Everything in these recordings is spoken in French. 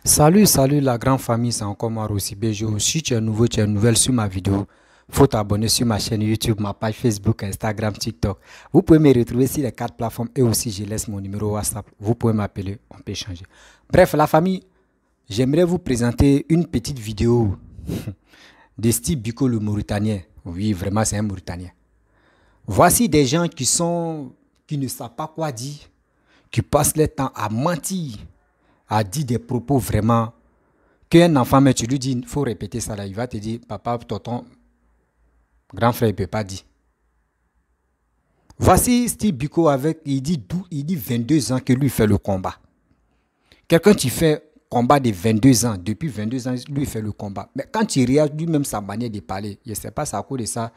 Salut la grande famille, c'est encore moi Rossi Bejo. Si tu es nouveau, tu es nouvelle sur ma vidéo, faut t'abonner sur ma chaîne YouTube, ma page Facebook, Instagram, TikTok. Vous pouvez me retrouver sur les quatre plateformes et aussi je laisse mon numéro WhatsApp. Vous pouvez m'appeler, on peut échanger. Bref, la famille, j'aimerais vous présenter une petite vidéo de Steve Biko le Mauritanien. Oui, vraiment, c'est un Mauritanien. Voici des gens qui ne savent pas quoi dire, qui passent leur temps à mentir, à dire des propos vraiment qu'un enfant, mais tu lui dis, il faut répéter ça là, il va te dire, papa, tonton, grand frère, il ne peut pas dire. Voici Steve Biko avec, il dit 22 ans que lui fait le combat. Quelqu'un qui fait combat de 22 ans, depuis 22 ans, lui fait le combat. Mais quand tu regardes lui-même sa manière de parler, je ne sais pas, c'est à cause de ça,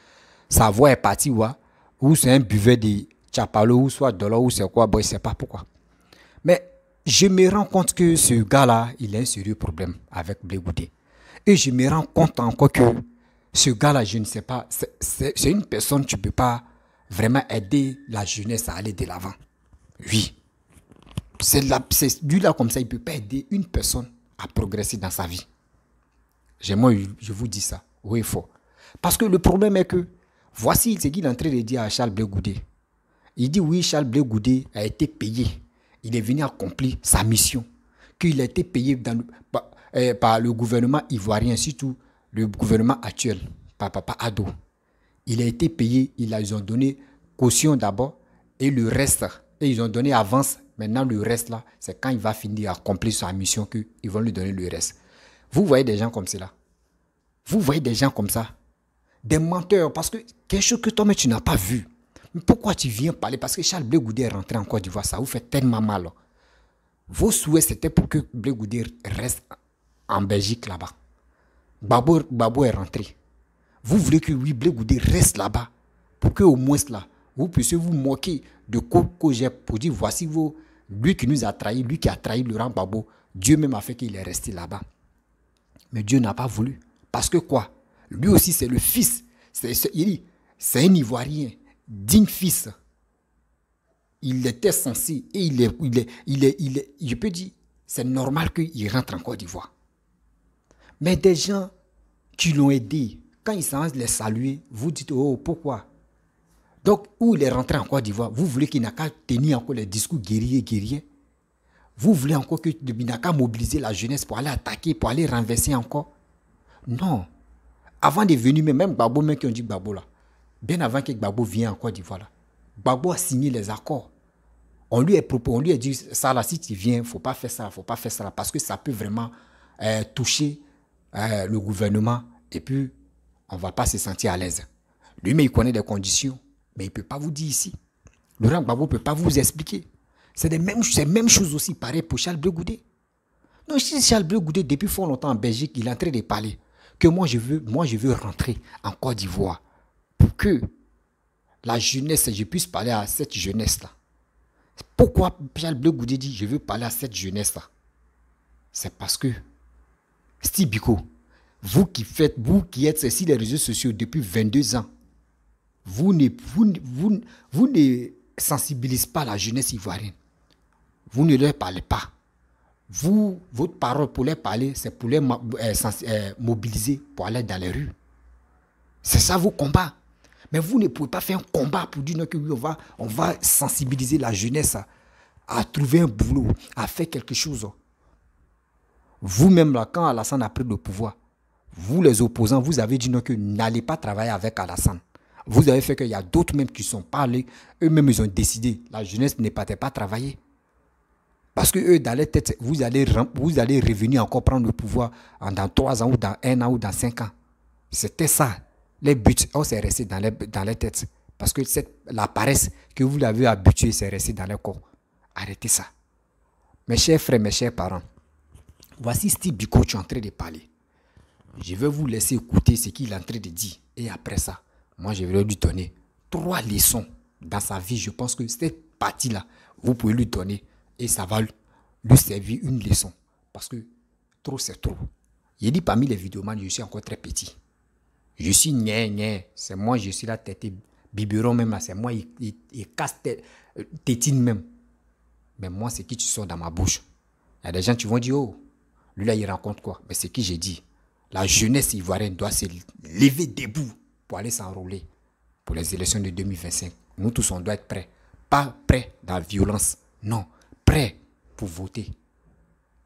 sa voix est partie, ou c'est un buveur de chapalo, ou soit de l'eau, ou c'est quoi, bon, je ne sais pas pourquoi. Mais je me rends compte que ce gars-là, il a un sérieux problème avec Blé Goudé. Et je me rends compte encore que ce gars-là, je ne sais pas, c'est une personne, tu ne peux pas vraiment aider la jeunesse à aller de l'avant. Oui. C'est lui-là comme ça, il ne peut pas aider une personne à progresser dans sa vie. Moi, je vous dis ça. Oui, il faut. Parce que le problème est que, voici ce qu'il est en train de dire à Charles Blé Goudé. Il dit oui, Charles Blé Goudé a été payé. Il est venu accomplir sa mission. Qu'il a été payé par le gouvernement ivoirien, surtout le gouvernement actuel, par Papa Ado. Il a été payé, ils ont donné caution d'abord, et le reste, et ils ont donné avance. Maintenant, le reste là, c'est quand il va finir à accomplir sa mission qu'ils vont lui donner le reste. Vous voyez des gens comme cela. Vous voyez des gens comme ça. Des menteurs, parce que quelque chose que toi-même tu n'as pas vu. Mais pourquoi tu viens parler? Parce que Charles Blé Goudé est rentré en Côte d'Ivoire, ça vous fait tellement mal. Vos souhaits, c'était pour que Blé Goudé reste en Belgique là-bas. Babo est rentré. Vous voulez que oui, Blé Goudé reste là-bas pour que au moins là, vous puissiez vous moquer de Kojep pour dire voici lui qui nous a trahis, lui qui a trahi Laurent Gbagbo. Dieu même a fait qu'il est resté là-bas. Mais Dieu n'a pas voulu. Parce que quoi? Lui aussi, c'est le fils. C'est un Ivoirien, digne fils. Il était censé, et je peux dire, c'est normal qu'il rentre en Côte d'Ivoire. Mais des gens qui l'ont aidé, quand ils s'en les saluer, vous dites, oh, pourquoi? Donc, où il est rentré en Côte d'Ivoire, vous voulez qu'il n'a qu'à tenir encore les discours guerriers. Vous voulez encore qu'il n'a qu'à mobiliser la jeunesse pour aller attaquer, pour aller renverser encore? Non. Avant de venir, même Gbagbo, même qui ont dit Gbagbo là, bien avant que Gbagbo vienne en Côte d'Ivoire là, Gbagbo a signé les accords. On lui a dit, ça là, si tu viens, il ne faut pas faire ça, parce que ça peut vraiment toucher le gouvernement et puis on ne va pas se sentir à l'aise. Lui, mais il connaît des conditions, mais il ne peut pas vous dire ici. Laurent Gbagbo ne peut pas vous expliquer. C'est la même chose aussi, pareil pour Charles Blé Goudé. Non, si Charles Blé Goudé, depuis fort longtemps en Belgique, il est en train de parler que moi je veux rentrer en Côte d'Ivoire pour que la jeunesse, je puisse parler à cette jeunesse-là. Pourquoi Charles Blé Goudé dit je veux parler à cette jeunesse-là? C'est parce que Steve Biko, vous qui êtes sur les réseaux sociaux depuis 22 ans, vous ne sensibilisez pas la jeunesse ivoirienne. Vous ne leur parlez pas. Votre parole pour les parler, c'est pour les mobiliser pour aller dans les rues. C'est ça vos combats. Mais vous ne pouvez pas faire un combat pour dire que oui, on va sensibiliser la jeunesse à trouver un boulot, à faire quelque chose. Vous-même, là, quand Alassane a pris le pouvoir, vous les opposants, vous avez dit non, que n'allez pas travailler avec Alassane. Vous avez fait qu'il y a d'autres même qui sont parlés. Eux-mêmes, ils ont décidé. La jeunesse ne partait pas travailler. Parce que eux, dans leur tête, vous allez revenir encore prendre le pouvoir dans 3 ans, ou dans 1 an, ou dans 5 ans. C'était ça. Les buts, c'est resté dans les têtes. Parce que la paresse que vous l'avez habituée, c'est resté dans leur corps. Arrêtez ça. Mes chers frères, mes chers parents, voici Steve Biko, tu es en train de parler. Je vais vous laisser écouter ce qu'il est en train de dire. Et après ça, moi, je vais lui donner 3 leçons dans sa vie. Je pense que cette partie-là, vous pouvez lui donner. Et ça va lui servir une leçon. Parce que trop, c'est trop. Il dit parmi les vidéomans, je suis encore très petit. Je suis niais. C'est moi, je suis la tête biberon même là. C'est moi, il casse tétine même. Mais moi, c'est qui tu sors dans ma bouche. Il y a des gens qui vont dire, oh, Lui, là, il rencontre quoi? Mais c'est qui j'ai dit. La jeunesse ivoirienne doit se lever debout pour aller s'enrôler pour les élections de 2025. Nous tous, on doit être prêts. Pas prêts dans la violence. Non, prêts pour voter.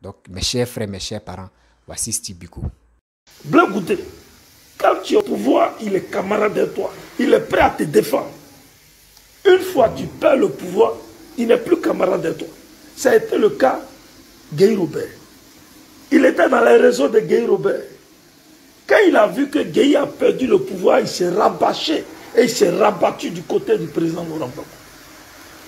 Donc, mes chers frères, mes chers parents, voici Steve Biko. Blé Goudé, quand tu es au pouvoir, il est camarade de toi. Il est prêt à te défendre. Une fois que tu perds le pouvoir, il n'est plus camarade de toi. Ça a été le cas de Guy Robert. Il était dans les réseaux de Guy Robert. Quand il a vu que Guy a perdu le pouvoir, il s'est rabâché et il s'est rabattu du côté du président Laurent Gbagbo.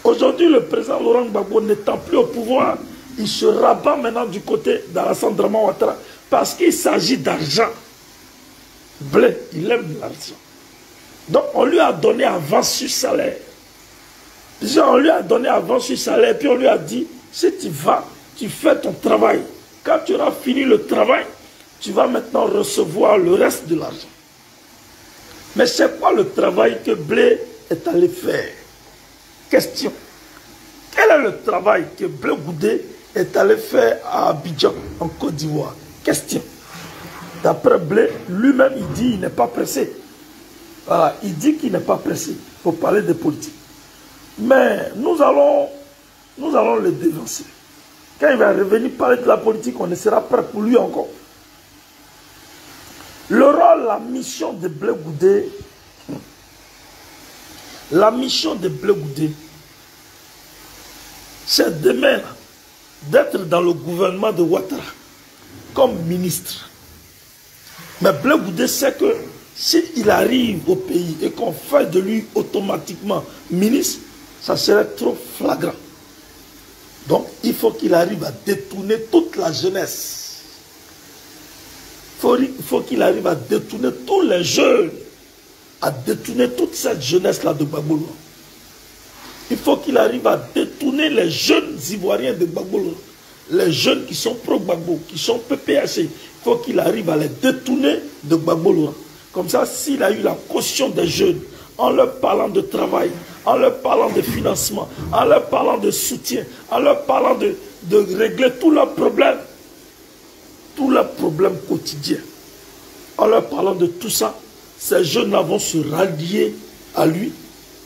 Aujourd'hui, le président Laurent Gbagbo n'étant plus au pouvoir, il se rabat maintenant du côté d'Alassane Draman Ouattara parce qu'il s'agit d'argent. Blé, il aime l'argent. Donc on lui a donné avance sur salaire. On lui a donné avance sur salaire, puis on lui a dit, si tu vas, tu fais ton travail. Quand tu auras fini le travail, tu vas maintenant recevoir le reste de l'argent. Mais c'est quoi le travail que Blé est allé faire? Question. Quel est le travail que Blé Goudé est allé faire à Abidjan, en Côte d'Ivoire? Question. D'après Blé, lui-même, il dit qu'il n'est pas pressé. Voilà, il dit qu'il n'est pas pressé pour parler de politique. Mais nous allons le dévancer. Quand il va revenir parler de la politique, on ne sera prêt pour lui encore. Le rôle, la mission de Blé Goudé, c'est demain d'être dans le gouvernement de Ouattara comme ministre. Mais Blé Goudé sait que s'il arrive au pays et qu'on fait de lui automatiquement ministre, ça serait trop flagrant. Donc, il faut qu'il arrive à détourner toute la jeunesse. Il faut qu'il arrive à détourner tous les jeunes, à détourner toute cette jeunesse-là de Gbagbo. Il faut qu'il arrive à détourner les jeunes Ivoiriens de Gbagbo, les jeunes qui sont pro-Gbagbo, qui sont PPAC. Il faut qu'il arrive à les détourner de Gbagbo. Comme ça, s'il a eu la caution des jeunes, en leur parlant de travail, en leur parlant de financement, en leur parlant de soutien, en leur parlant de régler tous leurs problèmes quotidiens, en leur parlant de tout ça, ces jeunes vont se rallier à lui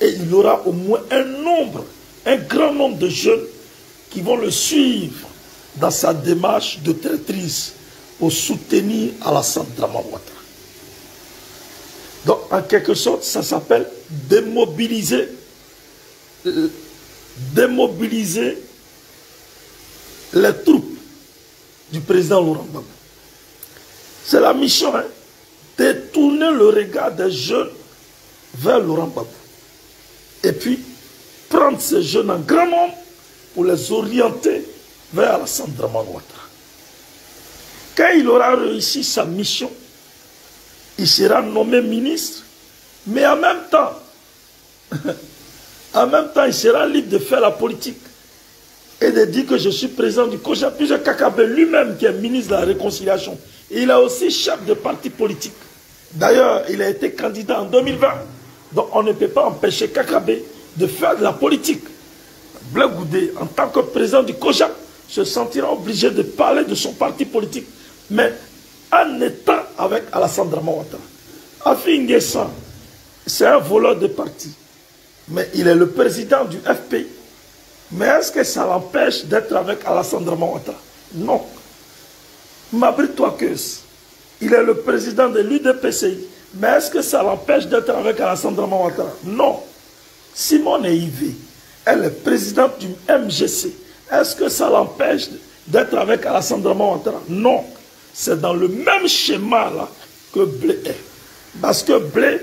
et il aura au moins un grand nombre de jeunes qui vont le suivre dans sa démarche de traîtrise pour soutenir Alassane Draman Ouattara. Donc, en quelque sorte, ça s'appelle démobiliser les troupes du président Laurent Gbagbo. C'est la mission, hein, détourner le regard des jeunes vers Laurent Gbagbo. Et puis, prendre ces jeunes en grand nombre pour les orienter vers Alassane Draman Ouattara. Quand il aura réussi sa mission, il sera nommé ministre, mais en même temps, il sera libre de faire la politique et de dire que je suis président du COJA. Puis Kakabe lui-même, qui est ministre de la Réconciliation, et il est aussi chef de parti politique. D'ailleurs, il a été candidat en 2020. Donc on ne peut pas empêcher Kakabe de faire de la politique. Blé Goudé, en tant que président du COJA, se sentira obligé de parler de son parti politique, mais en étant avec Alassane Draman Ouattara. Afi N'Guessan, c'est un voleur de parti, mais il est le président du FPI. Mais est-ce que ça l'empêche d'être avec Alassane Draman Ouattara? Non. Mabri Touakeus, il est le président de l'UDPCI, mais est-ce que ça l'empêche d'être avec Alassane Draman Ouattara? Non. Simone Yvé, elle est présidente du MGC. Est-ce que ça l'empêche d'être avec Alassane Draman Ouattara? Non. C'est dans le même schéma là que Blé est. Parce que Blé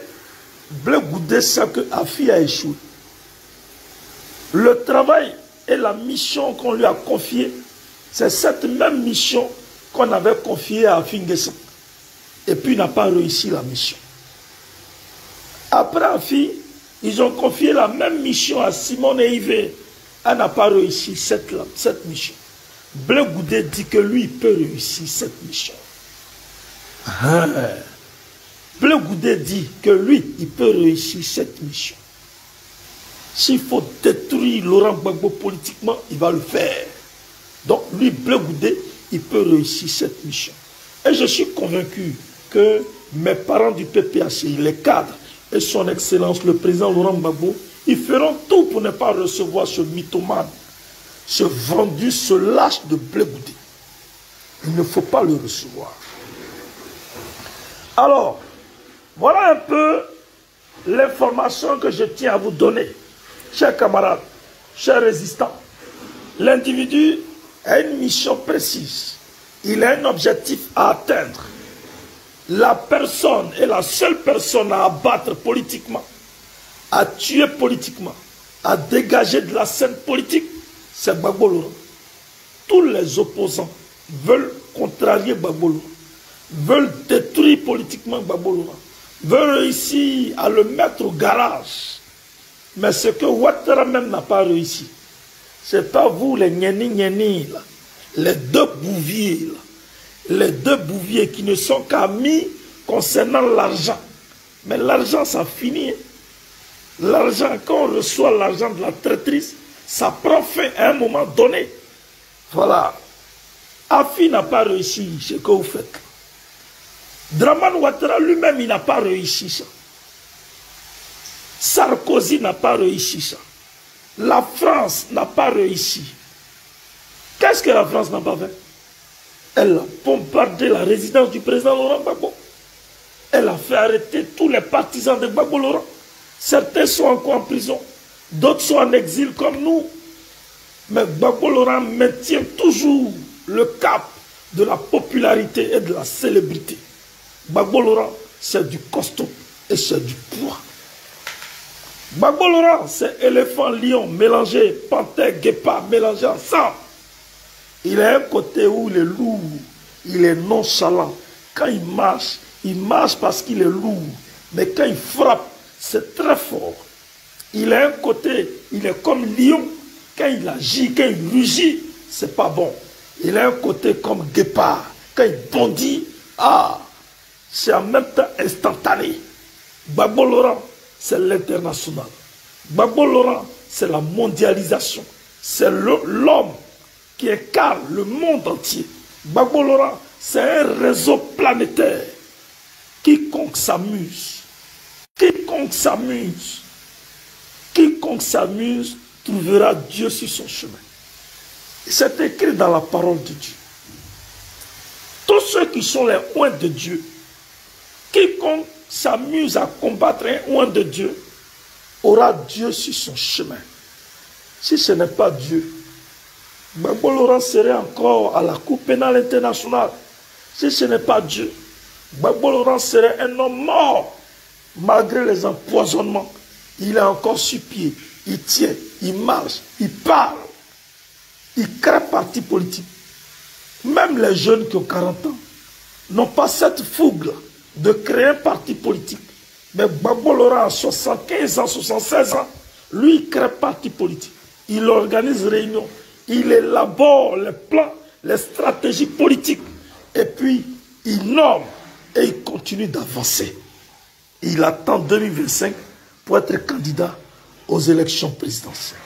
Goudé sait que Afi a échoué. Le travail et la mission qu'on lui a confiée, c'est cette même mission qu'on avait confiée à Afi N'Guessan. Et puis il n'a pas réussi la mission. Après Afi, ils ont confié la même mission à Simone Yvé. Elle n'a pas réussi cette mission. Blé Goudé dit que lui, il peut réussir cette mission. Blé Goudé dit que lui, il peut réussir cette mission. S'il faut détruire Laurent Gbagbo politiquement, il va le faire. Donc lui, Blé Goudé, il peut réussir cette mission. Et je suis convaincu que mes parents du PPHI, les cadres et son Excellence, le président Laurent Gbagbo, ils feront tout pour ne pas recevoir ce mythomane, ce vendu, ce lâche de Blé Goudé. Il ne faut pas le recevoir. Alors, voilà un peu l'information que je tiens à vous donner, chers camarades, chers résistants. L'individu a une mission précise. Il a un objectif à atteindre. La personne est la seule personne à abattre politiquement, à tuer politiquement, à dégager de la scène politique, c'est Gbagbo Laurent. Tous les opposants veulent contrarier Gbagbo Laurent, veulent détruire politiquement Gbagbo Laurent, veulent réussir à le mettre au garage. Mais ce que Ouattara même n'a pas réussi, c'est pas vous les gnéni là, les deux bouviers là. Les deux bouviers qui ne sont qu'amis concernant l'argent. Mais l'argent, ça finit. L'argent, quand on reçoit l'argent de la traîtrise, ça prend fin à un moment donné. Voilà. Afi n'a pas réussi ce que vous faites. Dramane Ouattara lui-même, il n'a pas réussi ça. Sarkozy n'a pas réussi ça. La France n'a pas réussi. Qu'est-ce que la France n'a pas fait? Elle a bombardé la résidence du président Laurent Gbagbo. Elle a fait arrêter tous les partisans de Gbagbo Laurent. Certains sont encore en prison, d'autres sont en exil comme nous. Mais Gbagbo Laurent maintient toujours le cap de la popularité et de la célébrité. Gbagbo Laurent, c'est du costaud et c'est du poids. Gbagbo Laurent, c'est éléphant, lion mélangé, panthère, guépard mélangé ensemble. Il a un côté où il est lourd, il est nonchalant. Quand il marche parce qu'il est lourd. Mais quand il frappe, c'est très fort. Il a un côté, il est comme lion. Quand il agit, quand il rugit, c'est pas bon. Il a un côté comme guépard. Quand il bondit, c'est en même temps instantané. Gbagbo Laurent, c'est l'international. Gbagbo Laurent, c'est la mondialisation. C'est l'homme qui incarne le monde entier. Gbagbo Laurent, c'est un réseau planétaire. Quiconque s'amuse, trouvera Dieu sur son chemin. C'est écrit dans la parole de Dieu. Tous ceux qui sont les oints de Dieu, quiconque s'amuse à combattre un oint de Dieu, aura Dieu sur son chemin. Si ce n'est pas Dieu, Gbagbo Laurent serait encore à la Cour pénale internationale. Si ce n'est pas Dieu, Gbagbo Laurent serait un homme mort. Malgré les empoisonnements, il est encore sur pied. Il tient, il marche, il parle. Il crée parti politique. Même les jeunes qui ont 40 ans n'ont pas cette fougue de créer un parti politique. Mais Gbagbo Laurent a 75 ans, 76 ans. Lui, il crée parti politique. Il organise réunions. Il élabore les plans, les stratégies politiques. Et puis, il nomme et il continue d'avancer. Il attend 2025 pour être candidat aux élections présidentielles.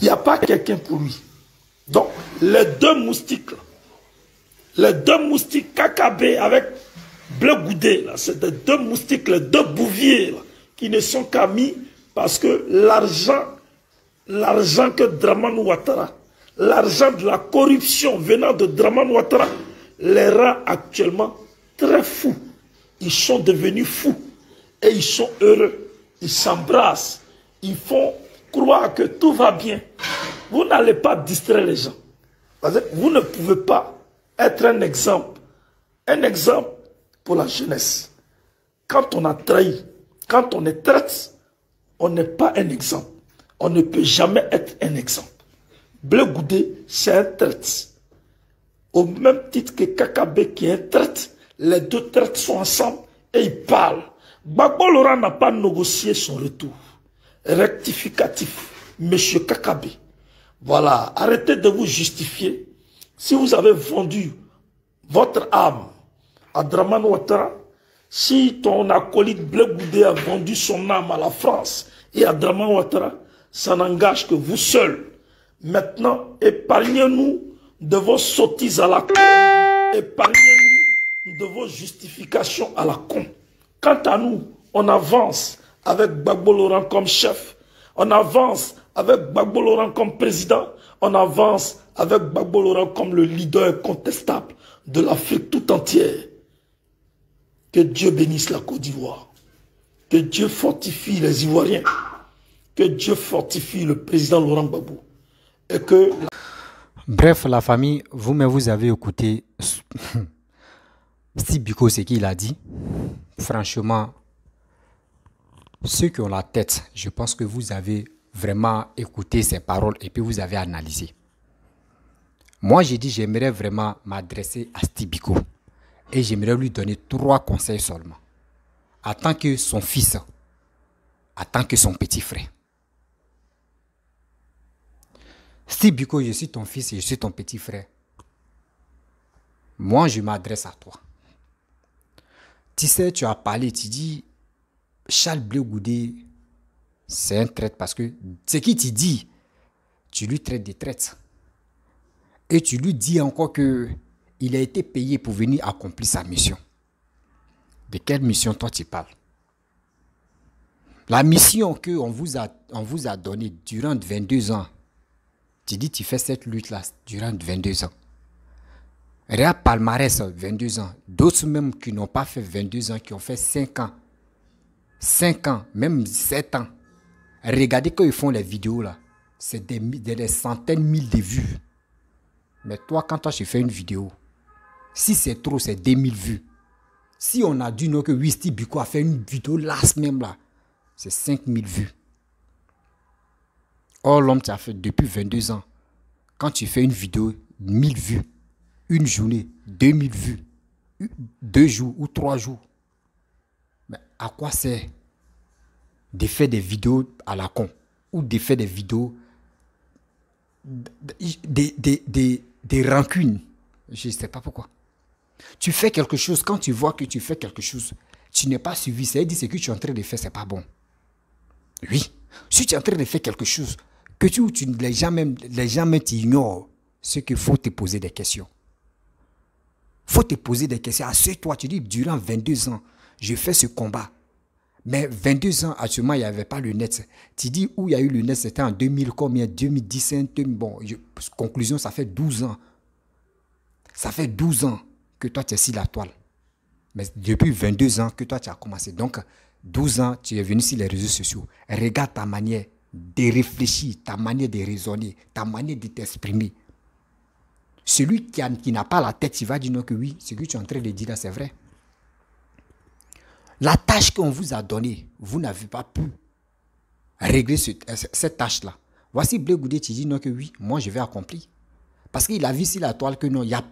Il n'y a pas quelqu'un pour lui. Donc, les deux moustiques, Kakabe avec Blé Goudé, c'est des deux moustiques, les deux bouviers là, qui ne sont qu'amis parce que l'argent que Dramane Ouattara, l'argent de la corruption venant de Dramane Ouattara, les rend actuellement très fous. Ils sont devenus fous et ils sont heureux. Ils s'embrassent. Ils font croire que tout va bien. Vous n'allez pas distraire les gens. Parce que vous ne pouvez pas être un exemple pour la jeunesse. Quand on a trahi, quand on est traître, on n'est pas un exemple. On ne peut jamais être un exemple. Blé Goudé, c'est un traître. Au même titre que Kakabe qui est un traître, les deux traîtres sont ensemble et ils parlent. Gbagbo Laurent n'a pas négocié son retour. Rectificatif, monsieur Kakabe. Voilà, arrêtez de vous justifier. Si vous avez vendu votre âme à Dramane Ouattara, si ton acolyte Blé Goudé a vendu son âme à la France et à Dramane Ouattara, ça n'engage que vous seul. Maintenant, épargnez-nous de vos sottises à la con. Épargnez-nous de vos justifications à la con. Quant à nous, on avance avec Gbagbo Laurent comme chef. On avance avec Gbagbo Laurent comme président. On avance avec Gbagbo Laurent comme le leader incontestable de l'Afrique tout entière. Que Dieu bénisse la Côte d'Ivoire. Que Dieu fortifie les Ivoiriens. Que Dieu fortifie le président Laurent Gbagbo. Et que... Bref, la famille, vous-même, vous avez écouté Steve Biko, ce qu'il a dit. Franchement, ceux qui ont la tête, je pense que vous avez vraiment écouté ses paroles et puis vous avez analysé. Moi, j'ai dit, j'aimerais vraiment m'adresser à Steve Biko et j'aimerais lui donner 3 conseils seulement. En tant que son fils, en tant que son petit frère. Steve Biko, je suis ton fils et je suis ton petit frère. Moi, je m'adresse à toi. Tu sais, tu as parlé, tu dis, Charles Blé Goudé, c'est un traître parce que ce qu'il te dit, tu lui traites des traîtres. Et tu lui dis encore qu'il a été payé pour venir accomplir sa mission. De quelle mission toi tu parles? La mission qu'on vous a donnée durant 22 ans, tu dis tu fais cette lutte-là durant 22 ans. Regarde palmarès, 22 ans. D'autres même qui n'ont pas fait 22 ans, qui ont fait 5 ans. 5 ans, même 7 ans. Regardez quand ils font les vidéos là. C'est des centaines de milliers de vues. Mais toi, quand toi tu fais une vidéo, si c'est trop, c'est 2000 vues. Si on a dit non que Steve Biko a fait une vidéo là même là, c'est 5000 vues. Or, l'homme tu as fait depuis 22 ans. Quand tu fais une vidéo, 1000 vues. Une journée, 2000 vues. 2 jours ou 3 jours. Mais à quoi c'est de faire des vidéos à la con ou de faire des vidéos des rancunes? Je ne sais pas pourquoi. Tu fais quelque chose, quand tu vois que tu fais quelque chose, tu n'es pas suivi, c'est-à-dire ce que tu es en train de faire, ce n'est pas bon. Oui, si tu es en train de faire quelque chose, que les gens même t'ignorent, c'est qu'il faut te poser des questions. Il faut te poser des questions. Assieds-toi, tu dis, durant 22 ans, je fais ce combat. Mais 22 ans, actuellement, il n'y avait pas le net. Tu dis où il y a eu le net, c'était en 2000, combien? 2010, bon, conclusion, ça fait 12 ans. Ça fait 12 ans que toi, tu es sur la toile. Mais depuis 22 ans que toi, tu as commencé. Donc, 12 ans, tu es venu sur les réseaux sociaux. Regarde ta manière de réfléchir, ta manière de raisonner, ta manière de t'exprimer. Celui qui n'a pas la tête, il va dire non que oui, ce que tu es en train de dire là, c'est vrai. La tâche qu'on vous a donnée, vous n'avez pas pu régler cette tâche-là. Voici Blé Goudé, tu dis non que oui, moi je vais accomplir. Parce qu'il a vu sur la toile que non, il n'y a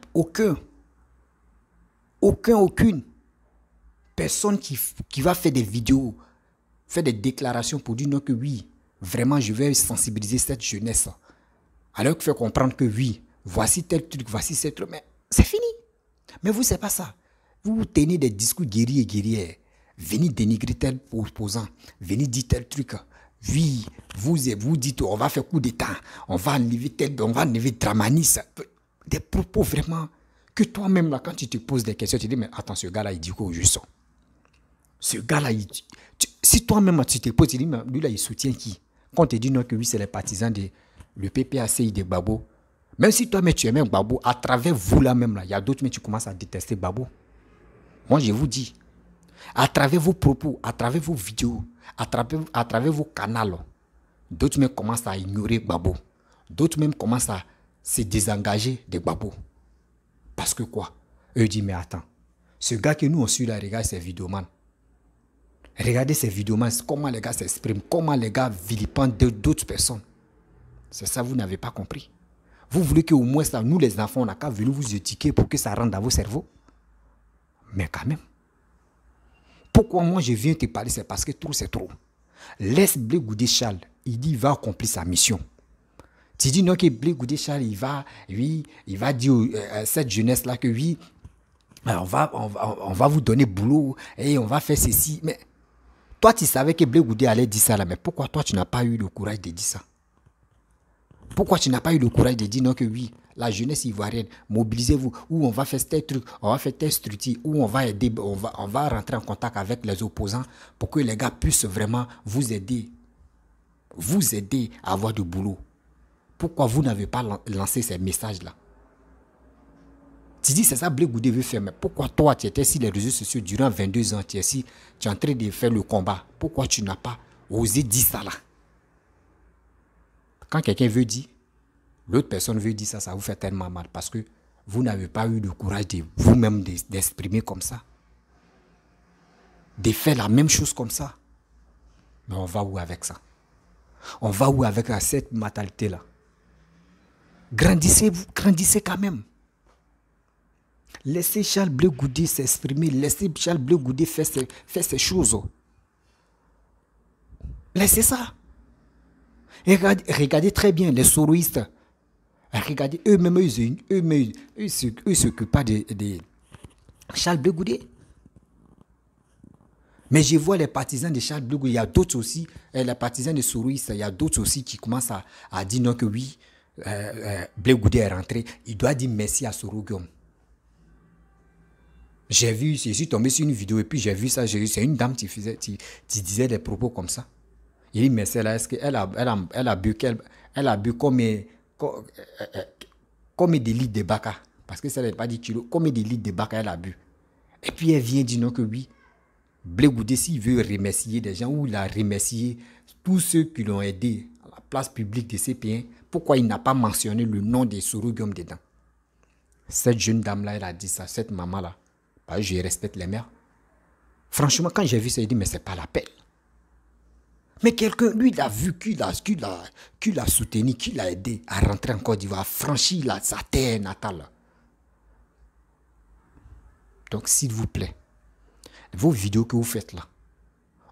aucune personne qui va faire des vidéos, faire des déclarations pour dire non que oui, vraiment je vais sensibiliser cette jeunesse. Alors qu'il faut comprendre que oui, voici tel truc, voici tel truc, mais c'est fini. Mais vous, c'est pas ça. Vous tenez des discours guerriers et guerrières. Venez dénigrer tel opposant, venez dire tel truc. Oui, vous dites on va faire coup d'état, on va enlever Dramanis. Des propos vraiment que toi-même là, quand tu te poses des questions, tu te dis mais attends, ce gars-là il dit quoi au juste? Ce gars-là, si toi-même tu te poses, tu te dis mais lui là il soutient qui? Quand on te dit non que oui c'est les partisans de le PPACI de Gbagbo. Même si toi-même tu aimes Gbagbo, à travers vous là même là, il y a d'autres mais tu commences à détester Gbagbo. Moi je vous dis. À travers vos propos, à travers vos vidéos, à travers vos canaux, d'autres même commencent à ignorer Gbagbo. D'autres même commencent à se désengager de Gbagbo. Parce que quoi? Eux disent, mais attends, ce gars que nous on suit là, regarde ces vidéomans. Regardez ces vidéomans, comment les gars s'expriment, comment les gars vilipendent d'autres personnes. C'est ça, vous n'avez pas compris. Vous voulez qu'au moins, ça, nous les enfants, on n'a qu'à venir vous éduquer pour que ça rentre dans vos cerveaux. Mais quand même. Pourquoi moi je viens te parler? C'est parce que trop c'est trop. Laisse Blé Goudé Charles, il dit il va accomplir sa mission. Tu dis non que Blé Goudé Charles, il va dire à cette jeunesse-là que oui, on va vous donner boulot et on va faire ceci. Mais toi tu savais que Blé Goudé allait dire ça là, mais pourquoi toi tu n'as pas eu le courage de dire ça? Pourquoi tu n'as pas eu le courage de dire non que oui, la jeunesse ivoirienne, mobilisez-vous, ou on va faire tel truc, on va faire tel structure, ou on va aider, on va rentrer en contact avec les opposants pour que les gars puissent vraiment vous aider à avoir du boulot. Pourquoi vous n'avez pas lancé ces messages-là? Tu dis, c'est ça Blé Goudé veut faire, mais pourquoi toi, tu étais sur les réseaux sociaux durant 22 ans, tu es en train de faire le combat. Pourquoi tu n'as pas osé dire ça là? Quand quelqu'un veut dire, l'autre personne veut dire ça, ça vous fait tellement mal parce que vous n'avez pas eu le courage de vous-même d'exprimer comme ça. De faire la même chose comme ça. Mais on va où avec ça? On va où avec cette mentalité-là? Grandissez-vous, grandissez quand même. Laissez Charles Blé Goudé s'exprimer. Laissez Charles Blé Goudé faire ces choses. Laissez ça. Et regardez très bien les soroïstes. Regardez eux-mêmes, ils s'occupent pas de Charles Blé Goudé. Mais je vois les partisans de Charles Blé Goudé. Il y a d'autres aussi, les partisans de soroïstes, il y a d'autres aussi qui commencent à dire non que oui, Blé Goudé est rentré. Il doit dire merci à Soro Guillaume. Je suis tombé sur une vidéo et puis j'ai vu ça. C'est une dame qui disait des propos comme ça. Il dit, mais celle-là, est-ce qu'elle a bu comme des litres de baka? Parce que ça n'est pas dit kilo, comme des litres de baka, elle a bu. Et puis elle vient dire non que oui, Blé Goudé, s'il veut remercier des gens ou il a remercié tous ceux qui l'ont aidé à la place publique de CP1, pourquoi il n'a pas mentionné le nom de Soro Guillaume dedans? Cette jeune dame-là, elle a dit ça, cette maman-là. Je respecte les mères. Franchement, quand j'ai vu ça, il dit, mais c'est pas la peine. Mais quelqu'un, lui, il a vu qu'il l'a soutenu, qu'il l'a aidé à rentrer en Côte d'Ivoire, à franchir sa terre natale. Donc, s'il vous plaît, vos vidéos que vous faites là,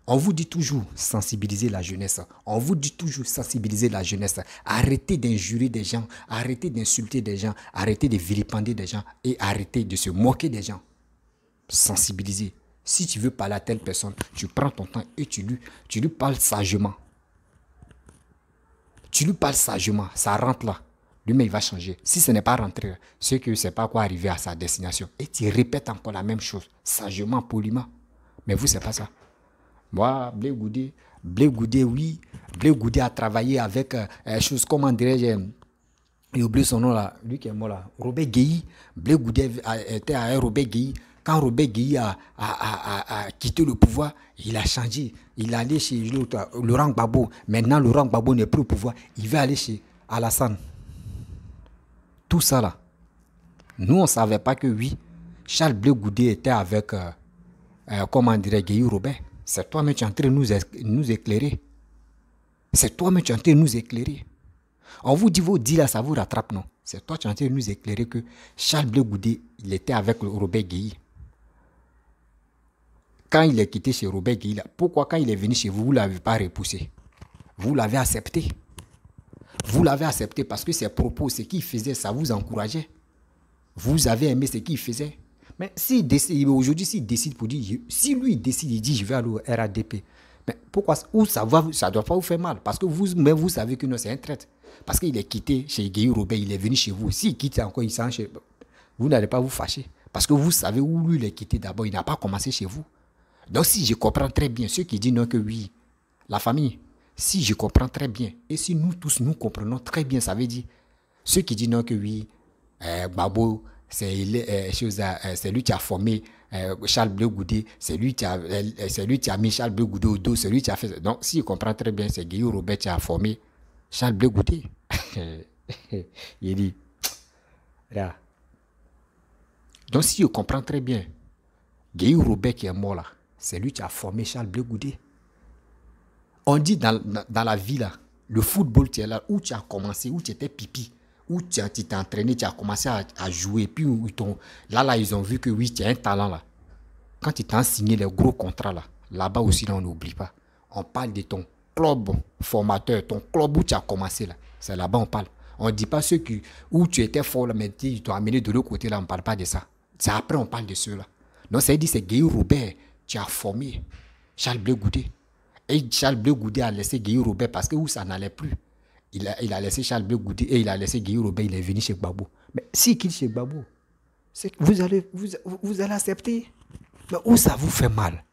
on vous dit toujours sensibiliser la jeunesse. On vous dit toujours sensibiliser la jeunesse. Arrêtez d'injurer des gens, arrêtez d'insulter des gens, arrêtez de vilipender des gens et arrêtez de se moquer des gens. Sensibiliser. Si tu veux parler à telle personne, tu prends ton temps et tu lui parles sagement. Tu lui parles sagement, ça rentre là. Lui-même, il va changer. Si ce n'est pas rentré, c'est que c'est pas quoi arriver à sa destination. Et tu répètes encore la même chose, sagement, poliment. Mais vous, c'est pas ça. Moi, Blé Goudé, oui. Blé Goudé a travaillé avec choses, comment dirais-je, j'ai oublié son nom là, lui qui est mort là, Robert Guéhi. Blé Goudé était à Robert Guéhi. Quand Robert Guéhi a quitté le pouvoir, il a changé. Il est allé chez Laurent Gbagbo. Maintenant, Laurent Gbagbo n'est plus au pouvoir. Il va aller chez Alassane. Tout ça là. Nous, on ne savait pas que oui, Charles Blé Goudé était avec, comment dirait Guéhi Robert. C'est toi-même qui es en train de nous éclairer. C'est toi-même qui es en train de nous éclairer. On vous dit, vos dits là, ça vous rattrape, non? C'est toi qui es en train de nous éclairer que Charles Blé Goudé, il était avec Robert Guéhi. Quand il est quitté chez Robert Guéhi, pourquoi quand il est venu chez vous, vous ne l'avez pas repoussé? Vous l'avez accepté. Vous l'avez accepté parce que ses propos, ce qu'il faisait, ça vous encourageait. Vous avez aimé ce qu'il faisait. Mais aujourd'hui, s'il décide pour dire, si lui décide, il dit, je vais aller au RADP. Mais pourquoi? Ou ça ne doit pas vous faire mal. Parce que vous-même, vous savez que non, c'est un traître. Parce qu'il est quitté chez Guéhi Robert, il est venu chez vous. S'il quitte encore, il s'en chez vous, n'allez pas vous fâcher. Parce que vous savez où lui il est quitté d'abord, il n'a pas commencé chez vous. Donc si je comprends très bien, ceux qui disent non que oui, la famille, si je comprends très bien, et si nous tous nous comprenons très bien, ça veut dire, ceux qui disent non que oui, Babo, c'est lui qui a formé Charles Blé Goudé, c'est lui qui a mis Charles Blé Goudé au dos, c'est lui qui a fait. Donc si je comprends très bien, c'est Guéhi Robert qui a formé Charles Blé Goudé. Il dit, là. Donc si je comprends très bien, Guéhi Robert qui est mort là, c'est lui qui a formé Charles Blé Goudé. On dit dans la vie là, le football, tu es là, où tu as commencé, où tu étais pipi, où tu t'es entraîné, tu as commencé à jouer, puis là, ils ont vu que oui, tu as un talent là. Quand tu t'as signé les gros contrats là, là-bas aussi, là, on n'oublie pas. On parle de ton club formateur, ton club où tu as commencé là. C'est là-bas on parle. On ne dit pas ceux où tu étais fort là, mais ils t'ont amené de l'autre côté là, on ne parle pas de ça. C'est après on parle de ceux-là. Donc ça veut dire c'est Guéhi Robert qui a formé Charles Blé Goudé. Et Charles Blé Goudé a laissé Guéhi Robert parce que où ça n'allait plus. il a laissé Charles Blé Goudé et il a laissé Guillaume Robert, il est venu chez Gbagbo. Mais s'il quitte chez Gbagbo, vous allez accepter. Mais où ça vous fait mal?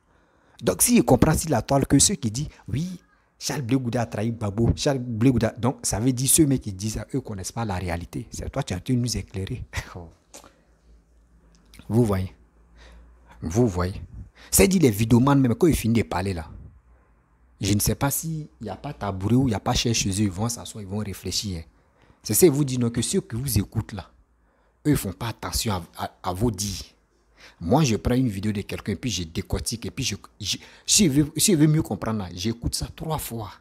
Donc, s'il comprend sur la toile que ceux qui disent, oui, Charles Blé Goudé a trahi Gbagbo, Charles Blé Goudé, donc ça veut dire ceux mecs qui disent ça, eux ne connaissent pas la réalité. C'est toi, tu as dû nous éclairer. Vous voyez? Vous voyez? C'est dit les vidéomans, même quand ils finissent de parler là, je ne sais pas s'il n'y a pas tabouret ou il n'y a pas chaise chez eux, ils vont s'asseoir, ils vont réfléchir. C'est ça, ils vous disent non, que ceux qui vous écoutent là, eux, ils ne font pas attention à vos dires. Moi, je prends une vidéo de quelqu'un, puis je décortique, et puis si je veux mieux comprendre, là, j'écoute ça 3 fois.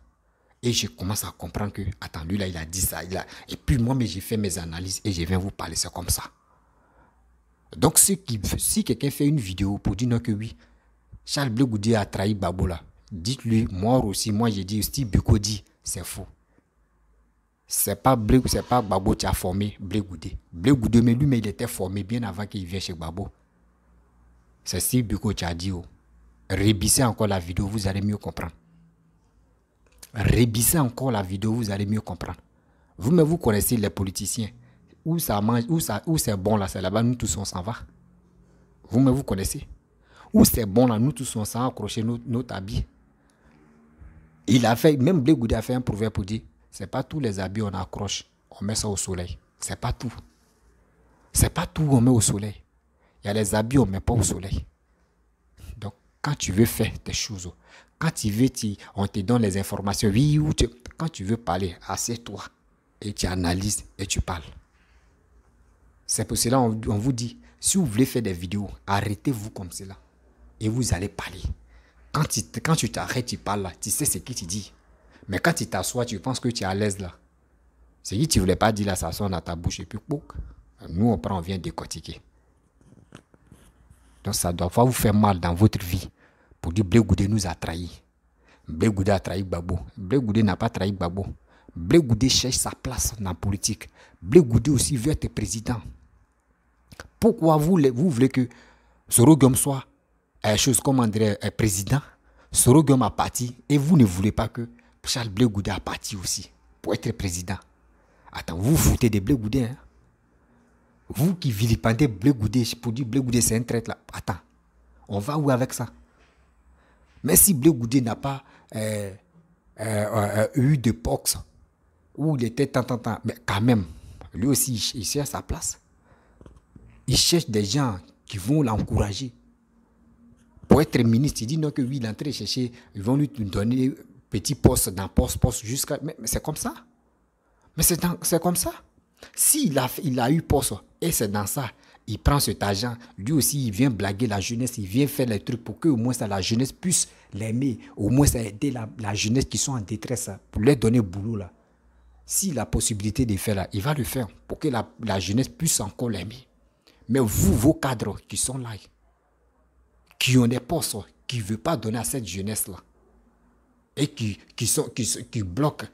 Et je commence à comprendre que, attends, lui là, il a dit ça. Et puis moi, mais j'ai fait mes analyses et je viens vous parler, c'est comme ça. Donc, si quelqu'un fait une vidéo pour dire non que oui, Charles Blé Goudé a trahi Gbagbo là, dites-lui, moi aussi, moi j'ai dit, Steve Biko dit, c'est faux. C'est pas Gbagbo qui a formé Blé Goudé. Blé Goudé, mais lui, mais il était formé bien avant qu'il vienne chez Gbagbo. C'est Steve Biko qui a dit, oh, rebissez encore la vidéo, vous allez mieux comprendre. Rebissez encore la vidéo, vous allez mieux comprendre. Vous-même, vous connaissez les politiciens. Où ça mange, où c'est bon là, c'est là-bas, nous tous on s'en va. Vous-même, vous connaissez. Où c'est bon là, nous tous on s'en va accrocher notre habit. Il a fait, même Blé Goudé a fait un proverbe pour dire, c'est pas tous les habits on accroche, on met ça au soleil. C'est pas tout. C'est pas tout on met au soleil. Il y a les habits on met pas au soleil. Donc, quand tu veux faire tes choses, quand tu veux, on te donne les informations, oui, quand tu veux parler, assieds-toi et tu analyses et tu parles. C'est pour cela on vous dit, si vous voulez faire des vidéos, arrêtez-vous comme cela et vous allez parler. Quand tu t'arrêtes, tu parles là, tu sais ce que tu dis. Mais quand tu t'assois, tu penses que tu es à l'aise là. Ce que tu ne voulais pas dire là, ça sonne à ta bouche et puis pouc. Nous on prend, on vient décortiquer. Donc ça doit pas vous faire mal dans votre vie pour dire Blé Goudé nous a trahis. Blé Goudé a trahi Gbagbo. Blé Goudé n'a pas trahi Gbagbo. Blé Goudé cherche sa place dans la politique. Blé Goudé aussi veut être président. Pourquoi vous voulez que Soro Guom soit président? Soro Guom a parti et vous ne voulez pas que Charles Blé Goudé a parti aussi pour être président. Attends, vous foutez de Blé Goudé, hein? Vous qui vilipendez Blé Goudé pour dire Blé Goudé c'est un traître là. Attends, on va où avec ça? Mais si Blé Goudé n'a pas eu de boxe où il était tant, mais quand même, lui aussi il cherche sa place. Il cherche des gens qui vont l'encourager. Pour être ministre, il dit non que oui, il est en train de chercher, ils vont lui donner petit poste dans poste jusqu'à... Mais c'est comme ça. Mais c'est comme ça. S'il a eu poste et c'est dans ça, il prend cet argent, lui aussi il vient blaguer la jeunesse, il vient faire les trucs pour que au moins ça, la jeunesse puisse l'aimer, au moins ça aider la jeunesse qui sont en détresse pour leur donner boulot là. S'il a la possibilité de faire là, il va le faire pour que la jeunesse puisse encore l'aimer. Mais vous, vos cadres qui sont là, qui ont des postes, qui ne veulent pas donner à cette jeunesse là, et qui bloquent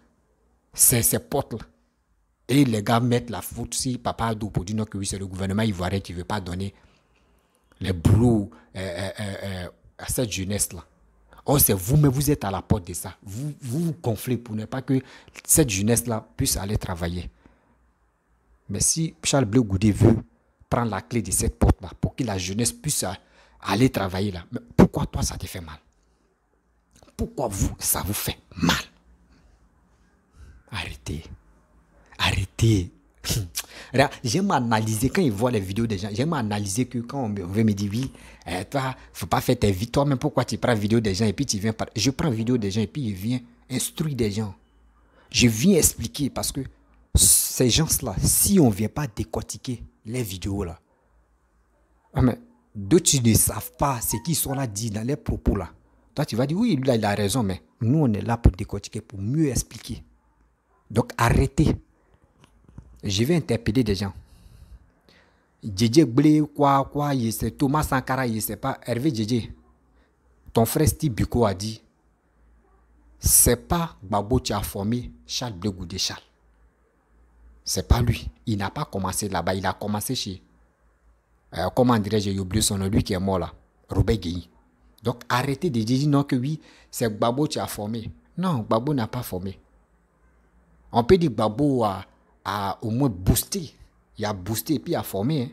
ces portes là. Et les gars mettent la faute si Papa Addo pour dire non que oui, c'est le gouvernement ivoirien qui ne veut pas donner les boulots à cette jeunesse-là. Or, c'est vous, mais vous êtes à la porte de ça. Vous gonflez pour ne pas que cette jeunesse-là puisse aller travailler. Mais si Charles Blé Goudé veut prendre la clé de cette porte-là pour que la jeunesse puisse aller travailler là, mais pourquoi toi, ça te fait mal? Pourquoi ça vous fait mal? Arrêtez. Arrêtez. J'aime analyser, quand ils voient les vidéos des gens, j'aime analyser que quand on veut me dire, oui, toi, faut pas faire tes vies, toi-même, pourquoi tu prends vidéo des gens et puis tu viens, je prends vidéo des gens et puis je viens instruire des gens. Je viens expliquer parce que ces gens-là, si on ne vient pas décortiquer les vidéos là, d'autres ne savent pas ce qu'ils sont là dit dans les propos là. Toi, tu vas dire, oui, lui là, il a raison, mais nous, on est là pour décortiquer, pour mieux expliquer. Donc, arrêtez. Je vais interpeller des gens. Djedje Blé, quoi, c'est Thomas Sankara, je ne sais pas. Hervé Djedje, ton frère Steve Biko a dit, c'est pas Gbagbo qui a formé Charles Blé Goudé Charles. C'est pas lui. Il n'a pas commencé là-bas. Il a commencé chez, comment dirais-je, j'ai oublié son nom, lui qui est mort là, Robert Guéhi. Donc, arrêtez de dire non que oui, c'est Gbagbo qui a formé. Non, Gbagbo n'a pas formé. On peut dire Gbagbo a au moins boosté. Il a boosté et puis il a formé. Hein.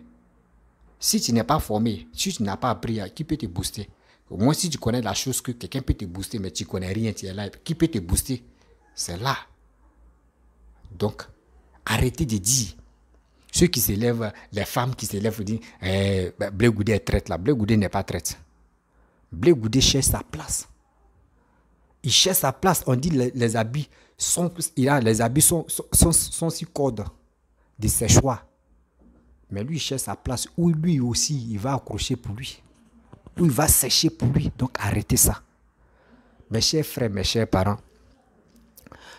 Si tu n'es pas formé, si tu n'as pas appris, qui peut te booster? Au moins si tu connais la chose que quelqu'un peut te booster, mais tu ne connais rien, tu es là, qui peut te booster? C'est là. Donc, arrêtez de dire. Ceux qui s'élèvent, les femmes qui s'élèvent, disent Blé Goudé est traite là. Blé Goudé n'est pas traite. Blé Goudé cherche sa place. Il cherche sa place. On dit les habits sont si cordes de ses choix. Mais lui, il cherche sa place où lui aussi, il va accrocher pour lui. Où il va sécher pour lui. Donc, arrêtez ça. Mes chers frères, mes chers parents,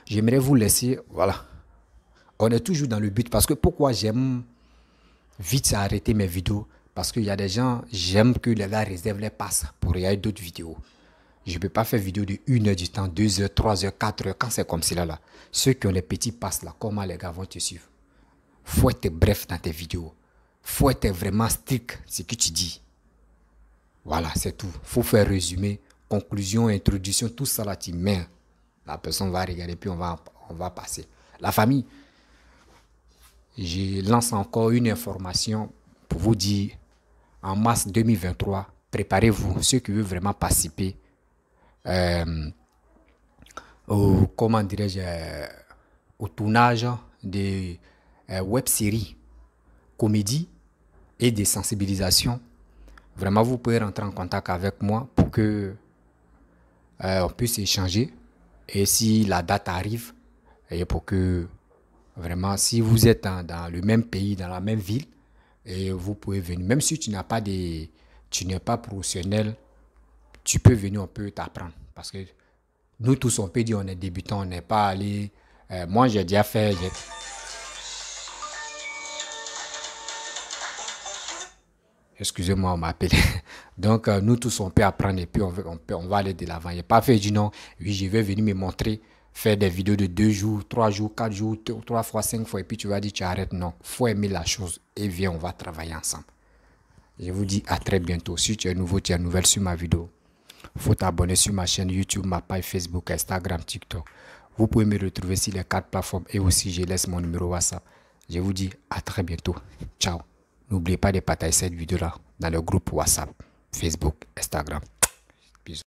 j'aimerais vous laisser, voilà. On est toujours dans le but, parce que pourquoi j'aime vite arrêter mes vidéos? Parce qu'il y a des gens, j'aime que les gars réservent les passes pour regarder d'autres vidéos. Je ne peux pas faire vidéo de 1 heure du temps, 2 heures, 3 heures, 4 heures, quand c'est comme cela là. Ceux qui ont les petits passes là, comment les gars vont te suivre? Faut être bref dans tes vidéos. Faut être vraiment strict, ce que tu dis. Voilà, c'est tout. Faut faire résumé, conclusion, introduction, tout ça là, tu mets. La personne va regarder, puis on va passer. La famille, je lance encore une information pour vous dire, en mars 2023, préparez-vous, ceux qui veulent vraiment participer au tournage de web-séries, comédie et de sensibilisation. Vraiment, vous pouvez rentrer en contact avec moi pour que on puisse échanger. Et si la date arrive, et pour que vraiment, si vous êtes dans le même pays, dans la même ville, et vous pouvez venir. Même si tu n'es pas professionnel, tu peux venir, on peut t'apprendre. Parce que nous tous, on peut dire on est débutants, on n'est pas allé. Moi, j'ai déjà fait. Excusez-moi, on m'appelle. Donc, nous tous, on peut apprendre et puis on va aller de l'avant. Il n'y a pas fait du non. Oui, je vais venir me montrer, faire des vidéos de 2 jours, 3 jours, 4 jours, 3 fois, 5 fois, et puis tu vas dire tu arrêtes. Non, il faut aimer la chose et viens, on va travailler ensemble. Je vous dis à très bientôt. Si tu es nouveau, tu es nouvelle sur ma vidéo, il faut t'abonner sur ma chaîne YouTube, ma page Facebook, Instagram, TikTok. Vous pouvez me retrouver sur les 4 plateformes et aussi je laisse mon numéro WhatsApp. Je vous dis à très bientôt. Ciao. N'oubliez pas de partager cette vidéo-là dans le groupe WhatsApp, Facebook, Instagram.